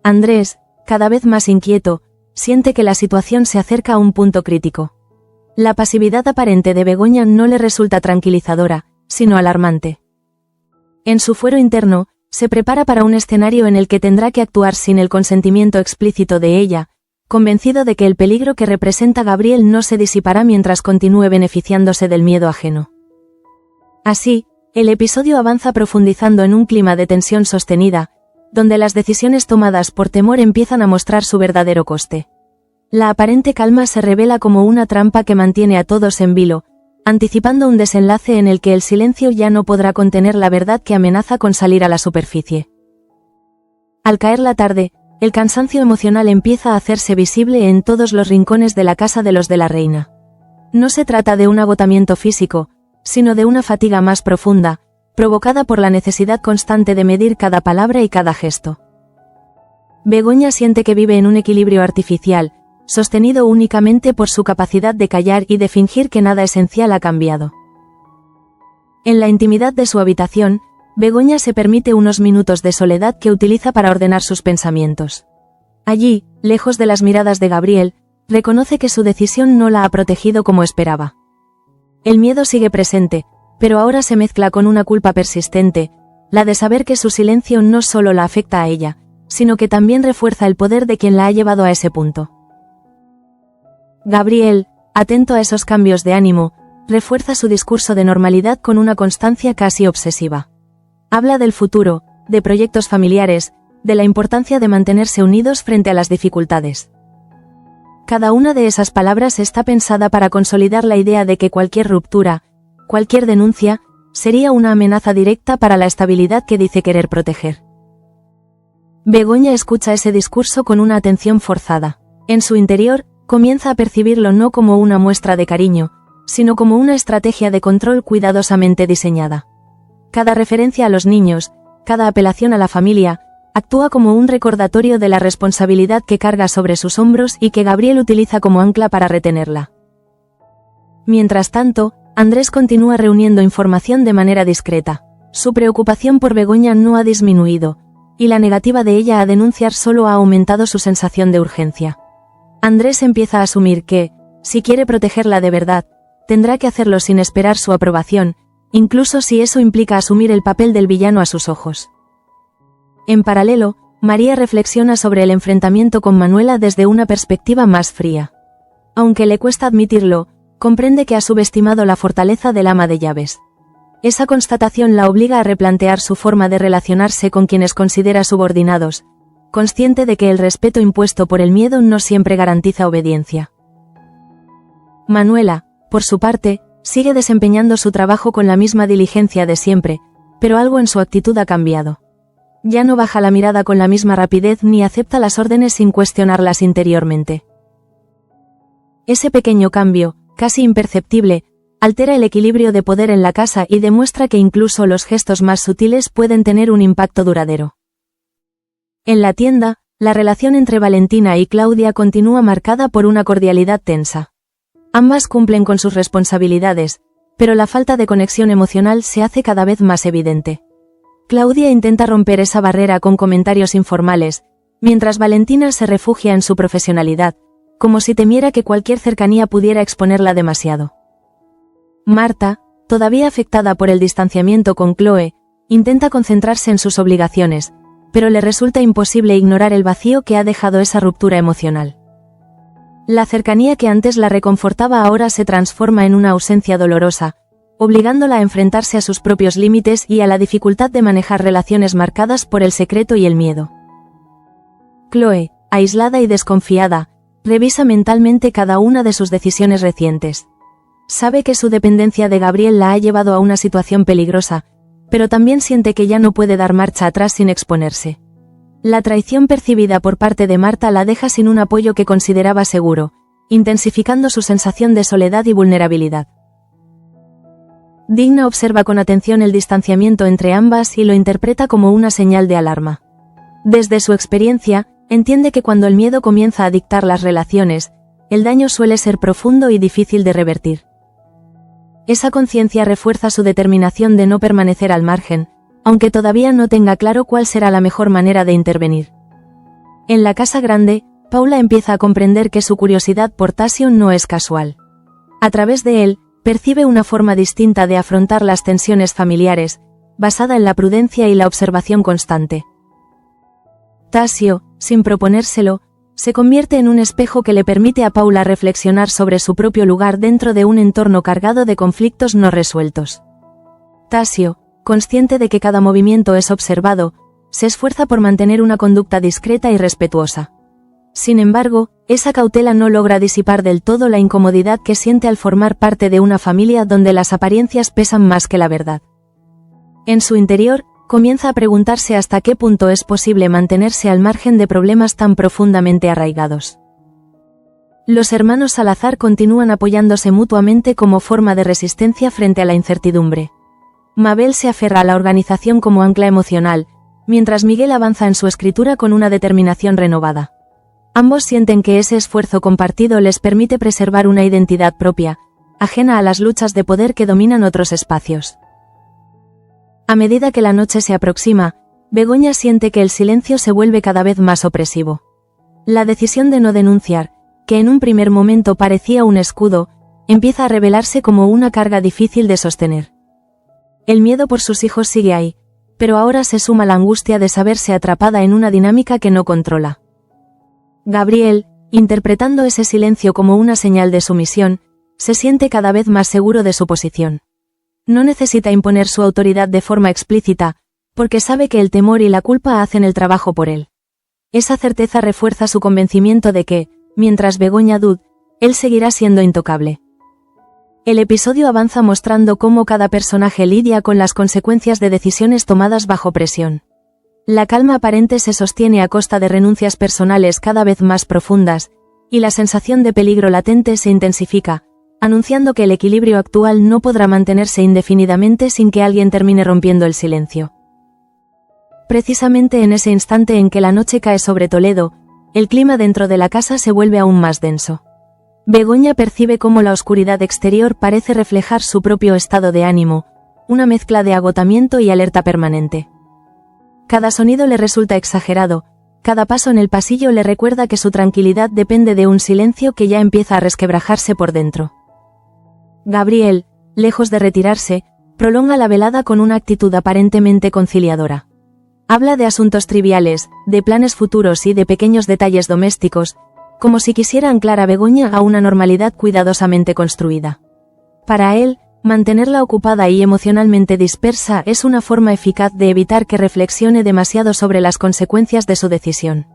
Andrés, cada vez más inquieto, siente que la situación se acerca a un punto crítico. La pasividad aparente de Begoña no le resulta tranquilizadora, sino alarmante. En su fuero interno, se prepara para un escenario en el que tendrá que actuar sin el consentimiento explícito de ella, convencido de que el peligro que representa Gabriel no se disipará mientras continúe beneficiándose del miedo ajeno. Así, el episodio avanza profundizando en un clima de tensión sostenida, donde las decisiones tomadas por temor empiezan a mostrar su verdadero coste. La aparente calma se revela como una trampa que mantiene a todos en vilo, anticipando un desenlace en el que el silencio ya no podrá contener la verdad que amenaza con salir a la superficie. Al caer la tarde, el cansancio emocional empieza a hacerse visible en todos los rincones de la casa de los de la reina. No se trata de un agotamiento físico, sino de una fatiga más profunda, provocada por la necesidad constante de medir cada palabra y cada gesto. Begoña siente que vive en un equilibrio artificial, sostenido únicamente por su capacidad de callar y de fingir que nada esencial ha cambiado. En la intimidad de su habitación, Begoña se permite unos minutos de soledad que utiliza para ordenar sus pensamientos. Allí, lejos de las miradas de Gabriel, reconoce que su decisión no la ha protegido como esperaba. El miedo sigue presente, pero ahora se mezcla con una culpa persistente, la de saber que su silencio no solo la afecta a ella, sino que también refuerza el poder de quien la ha llevado a ese punto. Gabriel, atento a esos cambios de ánimo, refuerza su discurso de normalidad con una constancia casi obsesiva. Habla del futuro, de proyectos familiares, de la importancia de mantenerse unidos frente a las dificultades. Cada una de esas palabras está pensada para consolidar la idea de que cualquier ruptura, cualquier denuncia, sería una amenaza directa para la estabilidad que dice querer proteger. Begoña escucha ese discurso con una atención forzada. En su interior, comienza a percibirlo no como una muestra de cariño, sino como una estrategia de control cuidadosamente diseñada. Cada referencia a los niños, cada apelación a la familia, actúa como un recordatorio de la responsabilidad que carga sobre sus hombros y que Gabriel utiliza como ancla para retenerla. Mientras tanto, Andrés continúa reuniendo información de manera discreta. Su preocupación por Begoña no ha disminuido, y la negativa de ella a denunciar solo ha aumentado su sensación de urgencia. Andrés empieza a asumir que, si quiere protegerla de verdad, tendrá que hacerlo sin esperar su aprobación, incluso si eso implica asumir el papel del villano a sus ojos. En paralelo, María reflexiona sobre el enfrentamiento con Manuela desde una perspectiva más fría. Aunque le cuesta admitirlo, comprende que ha subestimado la fortaleza del ama de llaves. Esa constatación la obliga a replantear su forma de relacionarse con quienes considera subordinados, consciente de que el respeto impuesto por el miedo no siempre garantiza obediencia. Manuela, por su parte, sigue desempeñando su trabajo con la misma diligencia de siempre, pero algo en su actitud ha cambiado. Ya no baja la mirada con la misma rapidez ni acepta las órdenes sin cuestionarlas interiormente. Ese pequeño cambio, casi imperceptible, altera el equilibrio de poder en la casa y demuestra que incluso los gestos más sutiles pueden tener un impacto duradero. En la tienda, la relación entre Valentina y Claudia continúa marcada por una cordialidad tensa. Ambas cumplen con sus responsabilidades, pero la falta de conexión emocional se hace cada vez más evidente. Claudia intenta romper esa barrera con comentarios informales, mientras Valentina se refugia en su profesionalidad, como si temiera que cualquier cercanía pudiera exponerla demasiado. Marta, todavía afectada por el distanciamiento con Chloe, intenta concentrarse en sus obligaciones, pero le resulta imposible ignorar el vacío que ha dejado esa ruptura emocional. La cercanía que antes la reconfortaba ahora se transforma en una ausencia dolorosa, obligándola a enfrentarse a sus propios límites y a la dificultad de manejar relaciones marcadas por el secreto y el miedo. Chloe, aislada y desconfiada, revisa mentalmente cada una de sus decisiones recientes. Sabe que su dependencia de Gabriel la ha llevado a una situación peligrosa, pero también siente que ya no puede dar marcha atrás sin exponerse. La traición percibida por parte de Marta la deja sin un apoyo que consideraba seguro, intensificando su sensación de soledad y vulnerabilidad. Digna observa con atención el distanciamiento entre ambas y lo interpreta como una señal de alarma. Desde su experiencia, entiende que cuando el miedo comienza a dictar las relaciones, el daño suele ser profundo y difícil de revertir. Esa conciencia refuerza su determinación de no permanecer al margen, aunque todavía no tenga claro cuál será la mejor manera de intervenir. En la casa grande, Paula empieza a comprender que su curiosidad por Tasio no es casual. A través de él, percibe una forma distinta de afrontar las tensiones familiares, basada en la prudencia y la observación constante. Tasio, sin proponérselo, se convierte en un espejo que le permite a Paula reflexionar sobre su propio lugar dentro de un entorno cargado de conflictos no resueltos. Tasio, consciente de que cada movimiento es observado, se esfuerza por mantener una conducta discreta y respetuosa. Sin embargo, esa cautela no logra disipar del todo la incomodidad que siente al formar parte de una familia donde las apariencias pesan más que la verdad. En su interior, comienza a preguntarse hasta qué punto es posible mantenerse al margen de problemas tan profundamente arraigados. Los hermanos Salazar continúan apoyándose mutuamente como forma de resistencia frente a la incertidumbre. Mabel se aferra a la organización como ancla emocional, mientras Miguel avanza en su escritura con una determinación renovada. Ambos sienten que ese esfuerzo compartido les permite preservar una identidad propia, ajena a las luchas de poder que dominan otros espacios. A medida que la noche se aproxima, Begoña siente que el silencio se vuelve cada vez más opresivo. La decisión de no denunciar, que en un primer momento parecía un escudo, empieza a revelarse como una carga difícil de sostener. El miedo por sus hijos sigue ahí, pero ahora se suma la angustia de saberse atrapada en una dinámica que no controla. Gabriel, interpretando ese silencio como una señal de sumisión, se siente cada vez más seguro de su posición. No necesita imponer su autoridad de forma explícita, porque sabe que el temor y la culpa hacen el trabajo por él. Esa certeza refuerza su convencimiento de que, mientras Begoña dude, él seguirá siendo intocable. El episodio avanza mostrando cómo cada personaje lidia con las consecuencias de decisiones tomadas bajo presión. La calma aparente se sostiene a costa de renuncias personales cada vez más profundas, y la sensación de peligro latente se intensifica, anunciando que el equilibrio actual no podrá mantenerse indefinidamente sin que alguien termine rompiendo el silencio. Precisamente en ese instante en que la noche cae sobre Toledo, el clima dentro de la casa se vuelve aún más denso. Begoña percibe cómo la oscuridad exterior parece reflejar su propio estado de ánimo, una mezcla de agotamiento y alerta permanente. Cada sonido le resulta exagerado, cada paso en el pasillo le recuerda que su tranquilidad depende de un silencio que ya empieza a resquebrajarse por dentro. Gabriel, lejos de retirarse, prolonga la velada con una actitud aparentemente conciliadora. Habla de asuntos triviales, de planes futuros y de pequeños detalles domésticos, como si quisiera anclar a Begoña a una normalidad cuidadosamente construida. Para él, mantenerla ocupada y emocionalmente dispersa es una forma eficaz de evitar que reflexione demasiado sobre las consecuencias de su decisión.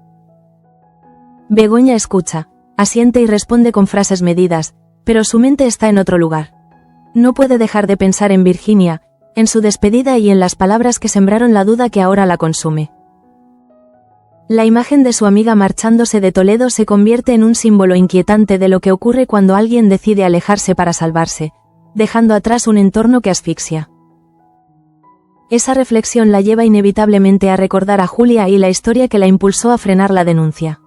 Begoña escucha, asiente y responde con frases medidas, pero su mente está en otro lugar. No puede dejar de pensar en Virginia, en su despedida y en las palabras que sembraron la duda que ahora la consume. La imagen de su amiga marchándose de Toledo se convierte en un símbolo inquietante de lo que ocurre cuando alguien decide alejarse para salvarse, dejando atrás un entorno que asfixia. Esa reflexión la lleva inevitablemente a recordar a Julia y la historia que la impulsó a frenar la denuncia.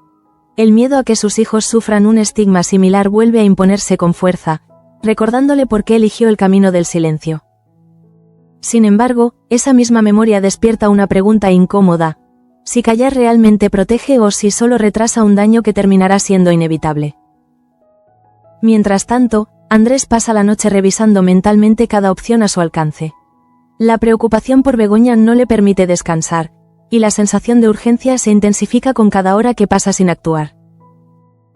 El miedo a que sus hijos sufran un estigma similar vuelve a imponerse con fuerza, recordándole por qué eligió el camino del silencio. Sin embargo, esa misma memoria despierta una pregunta incómoda: si callar realmente protege o si solo retrasa un daño que terminará siendo inevitable. Mientras tanto, Andrés pasa la noche revisando mentalmente cada opción a su alcance. La preocupación por Begoña no le permite descansar, y la sensación de urgencia se intensifica con cada hora que pasa sin actuar.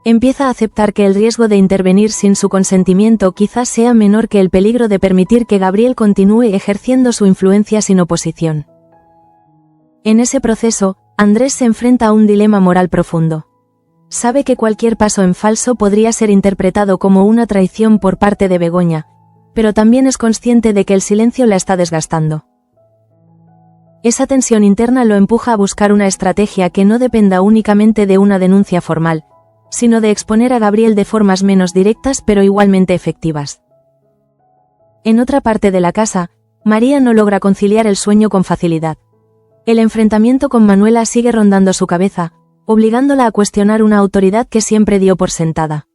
Empieza a aceptar que el riesgo de intervenir sin su consentimiento quizás sea menor que el peligro de permitir que Gabriel continúe ejerciendo su influencia sin oposición. En ese proceso, Andrés se enfrenta a un dilema moral profundo. Sabe que cualquier paso en falso podría ser interpretado como una traición por parte de Begoña, pero también es consciente de que el silencio la está desgastando. Esa tensión interna lo empuja a buscar una estrategia que no dependa únicamente de una denuncia formal, sino de exponer a Gabriel de formas menos directas pero igualmente efectivas. En otra parte de la casa, María no logra conciliar el sueño con facilidad. El enfrentamiento con Manuela sigue rondando su cabeza, obligándola a cuestionar una autoridad que siempre dio por sentada.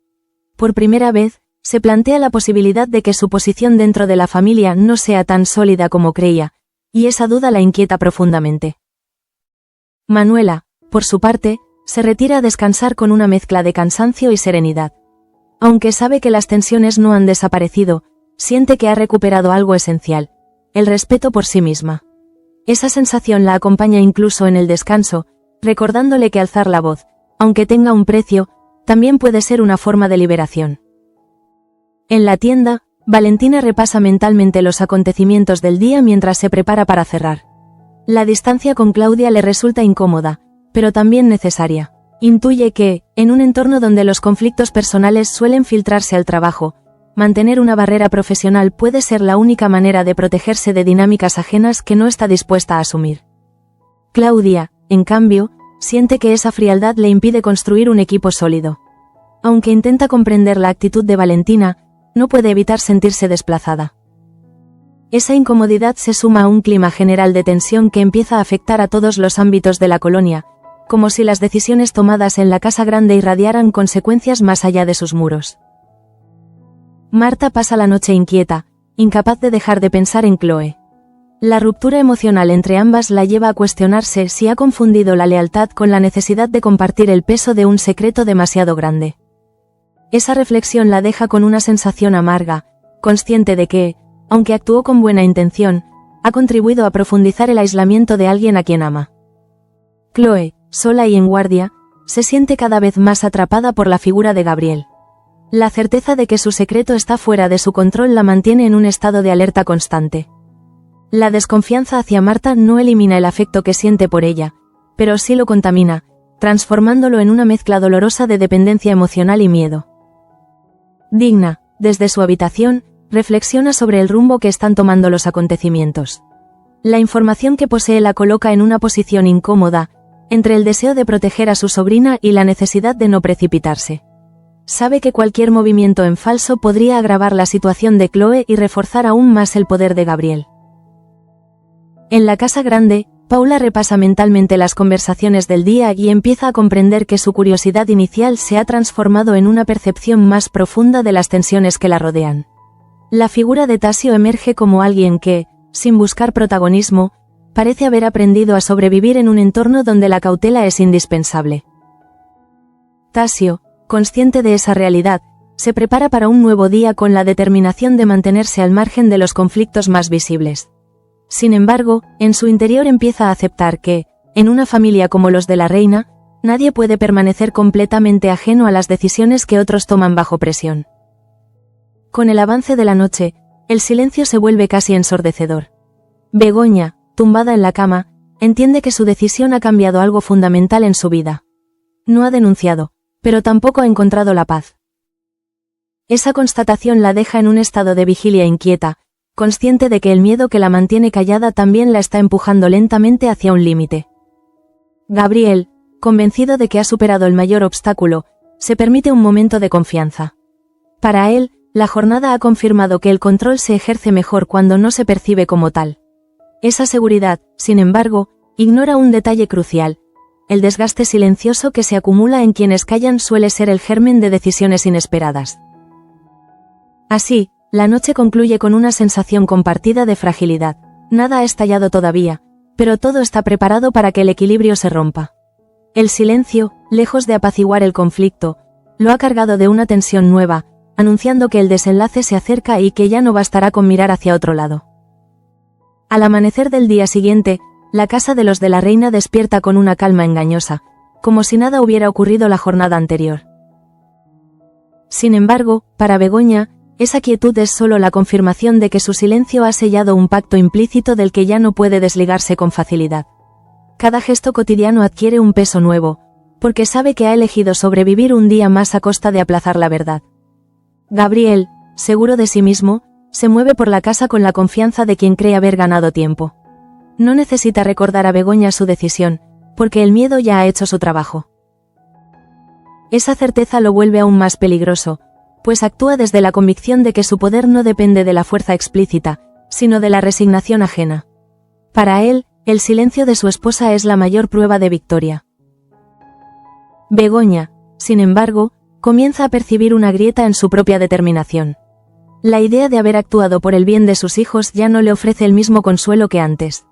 Por primera vez, se plantea la posibilidad de que su posición dentro de la familia no sea tan sólida como creía, y esa duda la inquieta profundamente. Manuela, por su parte, se retira a descansar con una mezcla de cansancio y serenidad. Aunque sabe que las tensiones no han desaparecido, siente que ha recuperado algo esencial: el respeto por sí misma. Esa sensación la acompaña incluso en el descanso, recordándole que alzar la voz, aunque tenga un precio, también puede ser una forma de liberación. En la tienda, Valentina repasa mentalmente los acontecimientos del día mientras se prepara para cerrar. La distancia con Claudia le resulta incómoda, pero también necesaria. Intuye que, en un entorno donde los conflictos personales suelen filtrarse al trabajo, mantener una barrera profesional puede ser la única manera de protegerse de dinámicas ajenas que no está dispuesta a asumir. Claudia, en cambio, siente que esa frialdad le impide construir un equipo sólido. Aunque intenta comprender la actitud de Valentina, no puede evitar sentirse desplazada. Esa incomodidad se suma a un clima general de tensión que empieza a afectar a todos los ámbitos de la colonia, como si las decisiones tomadas en la casa grande irradiaran consecuencias más allá de sus muros. Marta pasa la noche inquieta, incapaz de dejar de pensar en Chloe. La ruptura emocional entre ambas la lleva a cuestionarse si ha confundido la lealtad con la necesidad de compartir el peso de un secreto demasiado grande. Esa reflexión la deja con una sensación amarga, consciente de que, aunque actuó con buena intención, ha contribuido a profundizar el aislamiento de alguien a quien ama. Chloe, sola y en guardia, se siente cada vez más atrapada por la figura de Gabriel. La certeza de que su secreto está fuera de su control la mantiene en un estado de alerta constante. La desconfianza hacia Marta no elimina el afecto que siente por ella, pero sí lo contamina, transformándolo en una mezcla dolorosa de dependencia emocional y miedo. Digna, desde su habitación, reflexiona sobre el rumbo que están tomando los acontecimientos. La información que posee la coloca en una posición incómoda, entre el deseo de proteger a su sobrina y la necesidad de no precipitarse. Sabe que cualquier movimiento en falso podría agravar la situación de Chloe y reforzar aún más el poder de Gabriel. En la casa grande, Paula repasa mentalmente las conversaciones del día y empieza a comprender que su curiosidad inicial se ha transformado en una percepción más profunda de las tensiones que la rodean. La figura de Tasio emerge como alguien que, sin buscar protagonismo, parece haber aprendido a sobrevivir en un entorno donde la cautela es indispensable. Tasio, consciente de esa realidad, se prepara para un nuevo día con la determinación de mantenerse al margen de los conflictos más visibles. Sin embargo, en su interior empieza a aceptar que, en una familia como los de la reina, nadie puede permanecer completamente ajeno a las decisiones que otros toman bajo presión. Con el avance de la noche, el silencio se vuelve casi ensordecedor. Begoña, tumbada en la cama, entiende que su decisión ha cambiado algo fundamental en su vida. No ha denunciado, pero tampoco ha encontrado la paz. Esa constatación la deja en un estado de vigilia inquieta, consciente de que el miedo que la mantiene callada también la está empujando lentamente hacia un límite. Gabriel, convencido de que ha superado el mayor obstáculo, se permite un momento de confianza. Para él, la jornada ha confirmado que el control se ejerce mejor cuando no se percibe como tal. Esa seguridad, sin embargo, ignora un detalle crucial. El desgaste silencioso que se acumula en quienes callan suele ser el germen de decisiones inesperadas. Así, la noche concluye con una sensación compartida de fragilidad. Nada ha estallado todavía, pero todo está preparado para que el equilibrio se rompa. El silencio, lejos de apaciguar el conflicto, lo ha cargado de una tensión nueva, anunciando que el desenlace se acerca y que ya no bastará con mirar hacia otro lado. Al amanecer del día siguiente, la casa de los de la reina despierta con una calma engañosa, como si nada hubiera ocurrido la jornada anterior. Sin embargo, para Begoña, esa quietud es solo la confirmación de que su silencio ha sellado un pacto implícito del que ya no puede desligarse con facilidad. Cada gesto cotidiano adquiere un peso nuevo, porque sabe que ha elegido sobrevivir un día más a costa de aplazar la verdad. Gabriel, seguro de sí mismo, se mueve por la casa con la confianza de quien cree haber ganado tiempo. No necesita recordar a Begoña su decisión, porque el miedo ya ha hecho su trabajo. Esa certeza lo vuelve aún más peligroso, pues actúa desde la convicción de que su poder no depende de la fuerza explícita, sino de la resignación ajena. Para él, el silencio de su esposa es la mayor prueba de victoria. Begoña, sin embargo, comienza a percibir una grieta en su propia determinación. La idea de haber actuado por el bien de sus hijos ya no le ofrece el mismo consuelo que antes.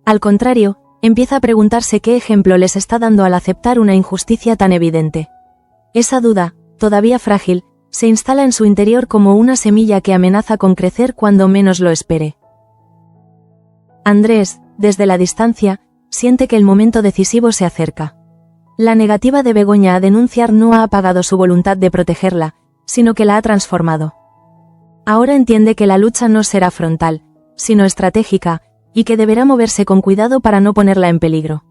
Al contrario, empieza a preguntarse qué ejemplo les está dando al aceptar una injusticia tan evidente. Esa duda, todavía frágil, se instala en su interior como una semilla que amenaza con crecer cuando menos lo espere. Andrés, desde la distancia, siente que el momento decisivo se acerca. La negativa de Begoña a denunciar no ha apagado su voluntad de protegerla, sino que la ha transformado. Ahora entiende que la lucha no será frontal, sino estratégica, y que deberá moverse con cuidado para no ponerla en peligro.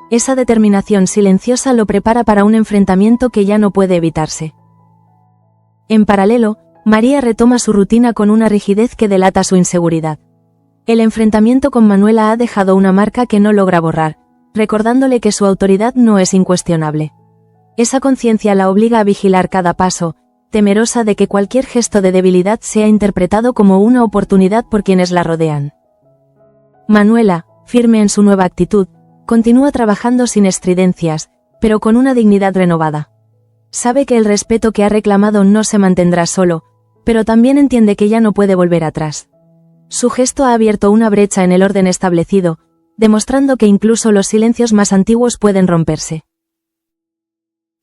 Esa determinación silenciosa lo prepara para un enfrentamiento que ya no puede evitarse. En paralelo, María retoma su rutina con una rigidez que delata su inseguridad. El enfrentamiento con Manuela ha dejado una marca que no logra borrar, recordándole que su autoridad no es incuestionable. Esa conciencia la obliga a vigilar cada paso, temerosa de que cualquier gesto de debilidad sea interpretado como una oportunidad por quienes la rodean. Manuela, firme en su nueva actitud, continúa trabajando sin estridencias, pero con una dignidad renovada. Sabe que el respeto que ha reclamado no se mantendrá solo, pero también entiende que ya no puede volver atrás. Su gesto ha abierto una brecha en el orden establecido, demostrando que incluso los silencios más antiguos pueden romperse.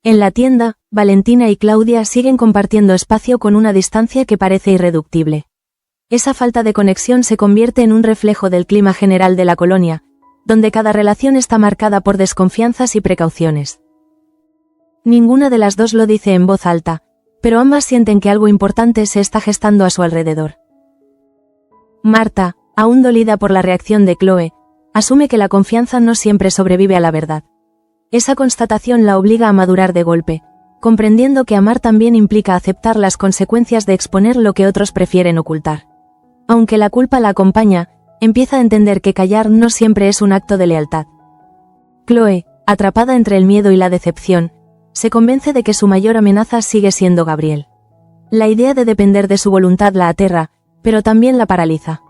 En la tienda, Valentina y Claudia siguen compartiendo espacio con una distancia que parece irreductible. Esa falta de conexión se convierte en un reflejo del clima general de la colonia, donde cada relación está marcada por desconfianzas y precauciones. Ninguna de las dos lo dice en voz alta, pero ambas sienten que algo importante se está gestando a su alrededor. Marta, aún dolida por la reacción de Chloe, asume que la confianza no siempre sobrevive a la verdad. Esa constatación la obliga a madurar de golpe, comprendiendo que amar también implica aceptar las consecuencias de exponer lo que otros prefieren ocultar. Aunque la culpa la acompaña, empieza a entender que callar no siempre es un acto de lealtad. Chloe, atrapada entre el miedo y la decepción, se convence de que su mayor amenaza sigue siendo Gabriel. La idea de depender de su voluntad la aterra, pero también la paraliza.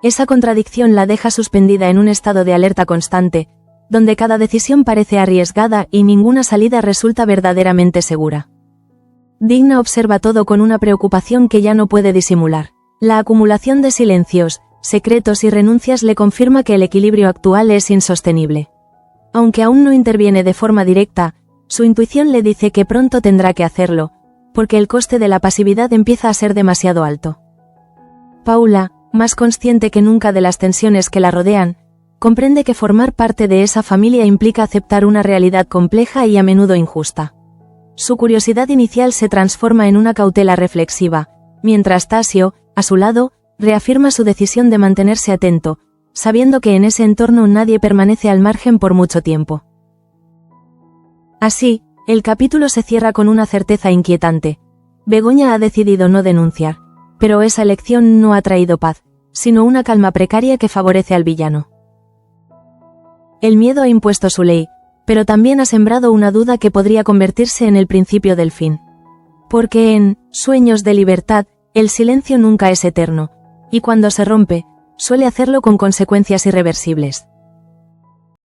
Esa contradicción la deja suspendida en un estado de alerta constante, donde cada decisión parece arriesgada y ninguna salida resulta verdaderamente segura. Digna observa todo con una preocupación que ya no puede disimular. La acumulación de silencios, secretos y renuncias le confirma que el equilibrio actual es insostenible. Aunque aún no interviene de forma directa, su intuición le dice que pronto tendrá que hacerlo, porque el coste de la pasividad empieza a ser demasiado alto. Paula, más consciente que nunca de las tensiones que la rodean, comprende que formar parte de esa familia implica aceptar una realidad compleja y a menudo injusta. Su curiosidad inicial se transforma en una cautela reflexiva, mientras Tasio, a su lado, reafirma su decisión de mantenerse atento, sabiendo que en ese entorno nadie permanece al margen por mucho tiempo. Así, el capítulo se cierra con una certeza inquietante. Begoña ha decidido no denunciar, pero esa elección no ha traído paz, sino una calma precaria que favorece al villano. El miedo ha impuesto su ley, pero también ha sembrado una duda que podría convertirse en el principio del fin. Porque en Sueños de libertad, el silencio nunca es eterno, y cuando se rompe, suele hacerlo con consecuencias irreversibles.